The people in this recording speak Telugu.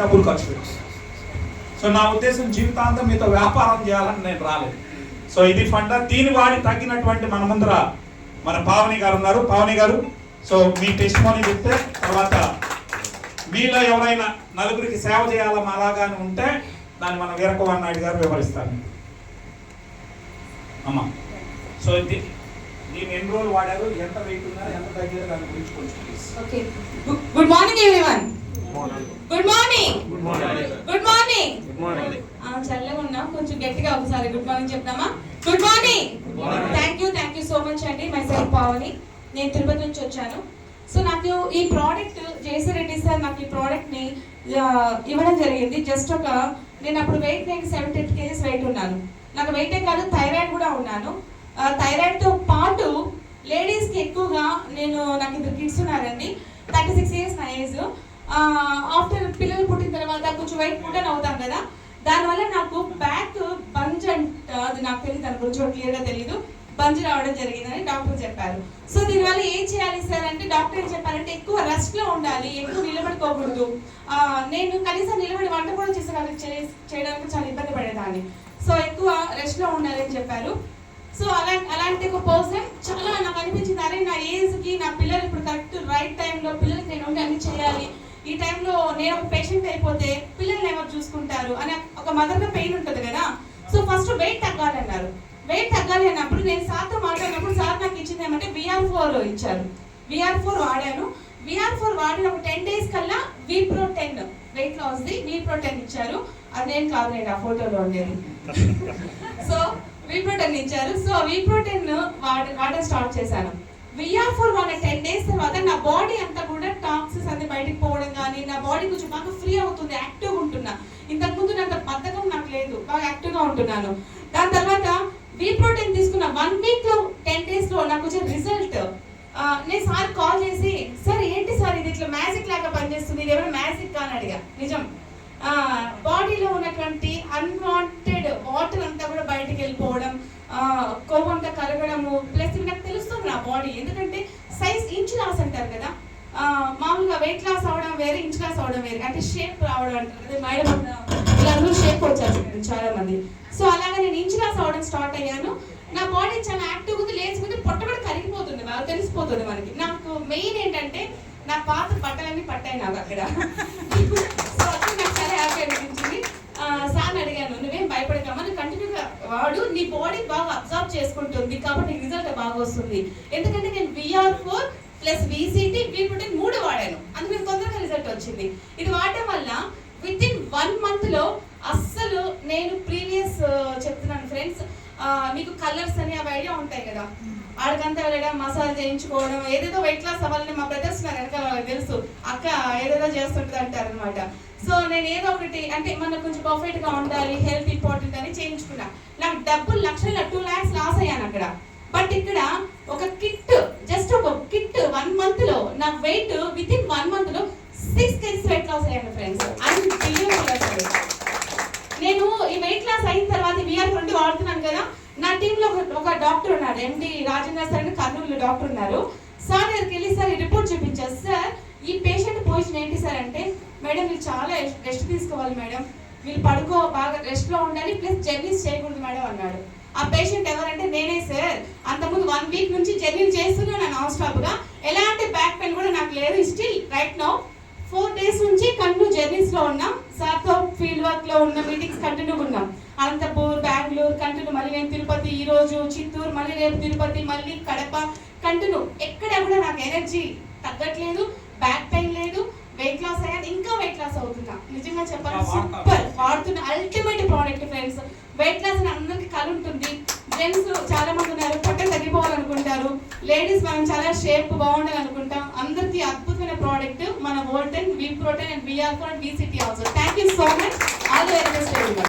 డబ్బులు ఖర్చు పెట్టాను. సో నా ఉద్దేశం జీవితాంతం మీతో వ్యాపారం చేయాలని నేను రాలేదు. సో ఇది ఫండ. దీని వాడి తగ్గినటువంటి మన ముందర మన పావని గారు ఉన్నారు. పావని గారు, సో మీ టెస్టిమోనీ చెప్తే తర్వాత మీలో ఎవరైనా నలుగురికి సేవ చేయాలని అలాగానే ఉంటే దాన్ని మన వీరకుమార్ నాయుడు గారు వివరిస్తారు. అమ్మా, సో దీన్ని ఎన్ని రోజులు వాడారు, ఎంత వెయిట్ ఉన్నారు, ఎంత తగ్గారు, దాని గురించి కొంచెం please. Okay. Good morning everyone. Good morning. Good morning. చల్లగా ఉన్నా, కొంచెం గట్టిగా ఒకసారి గుడ్ మార్నింగ్ చెప్తామా? Good morning. Thank you so much అండి. మై సెల్ఫ్ పావని, నేను తిరుపతి నుంచి వచ్చాను. సో నాకు ఈ ప్రోడక్ట్ జేసీ సార్ నాకు ఈ ప్రోడక్ట్ ని ఇవ్వడం జరిగింది. జస్ట్ నేను అప్పుడు వెయిట్ 78 kgs వెయిట్ ఉన్నాను. నాకు వెయిటే కాదు, థైరాయిడ్ కూడా ఉన్నాను. థైరాయిడ్ తో పాటు లేడీస్ కి ఎక్కువగా నాకు ఇద్దరు కిడ్స్ ఉన్నారండి. 36 years నా ఏజ్. ఆఫ్టర్ పిల్లలు పుట్టిన తర్వాత కొంచెం వెయిట్ పుట్టని అవుతాం కదా, దానివల్ల నాకు బ్యాక్ బంజ్ అది నాకు తెలియదు, దాని గురించి క్లియర్ గా తెలియదు, బంజ్ రావడం జరిగిందని డాక్టర్ చెప్పారు. సో దీనివల్ల ఏం చేయాలి సార్ అంటే డాక్టర్ ఏం చెప్పారంటే ఎక్కువ రెస్ట్ లో ఉండాలి, ఎక్కువ నిలబడుకోకూడదు. నేను కనీసం నిలబడి వంట కూడా చేయడానికి చాలా ఇబ్బంది పడేదాన్ని. సో ఎక్కువ రెస్ట్ లో ఉండాలి అని చెప్పారు. సో అలాంటి ఒక పర్సన్ చాలా నాకు అనిపించింది, అరే నా ఏజ్ కి నా పిల్లలు ఇప్పుడు కరెక్ట్ రైట్ టైంలో పిల్లలకి నేను ఉండి అన్ని చేయాలి, ఈ టైంలో నేను ఒక పేషెంట్ అయిపోతే పిల్లల్ని ఎవరు చూసుకుంటారు అని ఒక మదర్గా పెయిన్ ఉంటుంది కదా. సో ఫస్ట్ వెయిట్ తగ్గాలి అన్నారు. వెయిట్ తగ్గాలి అన్నప్పుడు నేను సార్తో మాట్లాడినప్పుడు సార్ నాకు ఇచ్చింది ఏమంటే VR4 ఇచ్చారు. VR4 వాడాను. VR4 వాడిన ఒక 10 days కల్లా V-Pro10 weight loss the V-Pro10 ఇచ్చారు. అదేం కాదులేండి, ఆ ఫోటోలో ఉండేది. సో V-Pro10 ఇచ్చారు. సో V-Pro10 వాడడం స్టార్ట్ చేశాను. VR4 వాడిన 10 days తర్వాత నా బాడీ అంతా కూడా టాక్సిన్స్ అన్ని బయటకు పోవడం కానీ, నా బాడీ కొంచెం బాగా ఫ్రీ అవుతుంది, యాక్టివ్గా ఉంటున్నా. ఇంతకుముందు నాకు బద్ధకం నాకు లేదు, బాగా యాక్టివ్గా ఉంటున్నాను. దాని తర్వాత V-Pro10 తీసుకున్న 1 week లో 10 days లో నాకు వచ్చిన రిజల్ట్, నేను సార్ కాల్ చేసి సార్ ఏంటి సార్ ఇది ఇట్లా మ్యాజిక్ లాగా పనిచేస్తుంది, ఇది ఏమైనా మ్యాజిక్ అని అడిగా. నిజం, బాడీలో ఉన్నటువంటి అన్వాంటెడ్ వాటర్ అంతా కూడా బయటకు వెళ్ళిపోవడం, కొవ్వు అంతా కరగడము, ప్లస్ నాకు తెలుస్తుంది నా బాడీ. ఎందుకంటే సైజ్ ఇంచ్ లాస్ అంటారు కదా, మామూలుగా వెయిట్ లాస్ అవడం వేరే, ఇంచ్ లాస్ అవడం వేరే, అంటే షేప్ రావడం అంటారు కదా, మేడం వీళ్ళందరూ షేప్ వచ్చారు చాలా మంది. సో అలాగా నేను ఇంచ్ లాస్ అవడం స్టార్ట్ అయ్యాను. నా బాడీ చాలా యాక్టివ్ ఉంది, లేచిపోతే పొట్ట కూడా కరిగిపోతుంది, బాగా తెలిసిపోతుంది మనకి. నాకు మెయిన్ ఏంటంటే నా పాత బట్టలన్నీ పట్టాయి నాకు అక్కడ. సో అప్పుడు నాకు చాలా హ్యాపీ అనిపించింది. సార్ని అడిగాను, నువ్వేం భయపడకమ్మా, నువ్వు కంటిన్యూగా వాడు, నీ బాడీ బాగా అబ్జర్వ్ చేసుకుంటుంది కాబట్టి నీకు రిజల్ట్ బాగా వస్తుంది. ఎందుకంటే నేను VR4 ప్లస్ VCT V-Pro10 3 వాడాను, అందుకు నేను తొందరగా రిజల్ట్ వచ్చింది. ఇది వాడటం వల్ల విత్ ఇన్ 1 month లో అస్సలు నేను ప్రీవియస్ చెప్తున్నాను ఫ్రెండ్స్, మీకు కలర్స్ అని అవి ఐడియా ఉంటాయి కదా, ఆడకంతా వెళ్ళడం, మసాజ్ చేయించుకోవడం, ఏదేదో వెయిట్ లాస్ అవ్వాలని మా బ్రదర్స్ నాకు వెనకాల వాళ్ళకి తెలుసు, అక్క ఏదేదో చేస్తుంటుంది అంటారు అనమాట. సో నేను ఏదో ఒకటి అంటే మనకు కొంచెం పర్ఫెక్ట్ గా ఉండాలి, హెల్త్ ఇంపార్టెంట్ అని చేయించుకున్నా. నాకు డబ్బులు లక్షల 2 lakhs లాస్ అయ్యాను అక్కడ. బట్ ఇక్కడ ఒక కిట్, జస్ట్ ఒక కిట్ 1 month లో నా వెయిట్ విత్ ఇన్ 1 month లో 6 kgs వెయిట్ లాస్ అయ్యాను ఫ్రెండ్స్. నేను ఈ వెయిట్ లాస్ అయిన తర్వాత VR4 వాడుతున్నాను కదా, నా టీంలో ఒక డాక్టర్ ఉన్నారు, MD రాజేంద్ర సార్ అని కర్నూలు డాక్టర్ ఉన్నారు. సార్ దగ్గరికి వెళ్ళి సార్ ఈ రిపోర్ట్ చూపించారు. సార్ ఈ పేషెంట్ పొజిషన్ ఏంటి సార్ అంటే, మేడం వీళ్ళు చాలా రెస్ట్ తీసుకోవాలి మేడం, వీళ్ళు బాగా రెస్ట్ లో ఉండాలి, ప్లస్ జర్నీస్ చేయకూడదు మేడం అన్నాడు. ఆ పేషెంట్ ఎవరంటే నేనే సార్. అంతకుముందు 1 week నుంచి జర్నీ చేస్తున్నాను నాన్ స్టాప్ గా, ఎలాంటి బ్యాక్ పెయిన్ కూడా నాకు లేదు. స్టిల్ రైట్ నౌ 4 days నుంచి కంటిన్యూ జర్నీస్ లో ఉన్నాం. సార్తో ఫీల్డ్ వర్క్ లో ఉన్న మీటింగ్స్ కంటిన్యూ ఉన్నాం. అనంతపూర్, బెంగళూరు కంటిన్యూ, మళ్ళీ నేను తిరుపతి, ఈ రోజు చిత్తూరు, మళ్ళీ రేపు తిరుపతి, మళ్ళీ కడప కంటిన్యూ. ఎక్కడ కూడా నాకు ఎనర్జీ తగ్గట్లేదు, బ్యాక్ పెయిన్ లేదు, వెయిట్ లాస్ అయ్యాను, ఇంకా వెయిట్ లాస్ అవుతున్నా. నిజంగా చెప్పాలి, సూపర్ వాడుతున్న ultimate product friends. Weight loss అని అందరికి కలు ఉంటుంది. జెంట్స్ చాలా మంది ఉన్నారు పొట్ట తగ్గిపోవాలనుకుంటారు, లేడీస్ మనం చాలా షేప్ బాగుండాలనుకుంటాం. అందరికి అద్భుతమైన ప్రోడక్ట్ మన వోల్టెన్, V-Pro10 and VR4 and VCT also. Thank you so much. All the very best.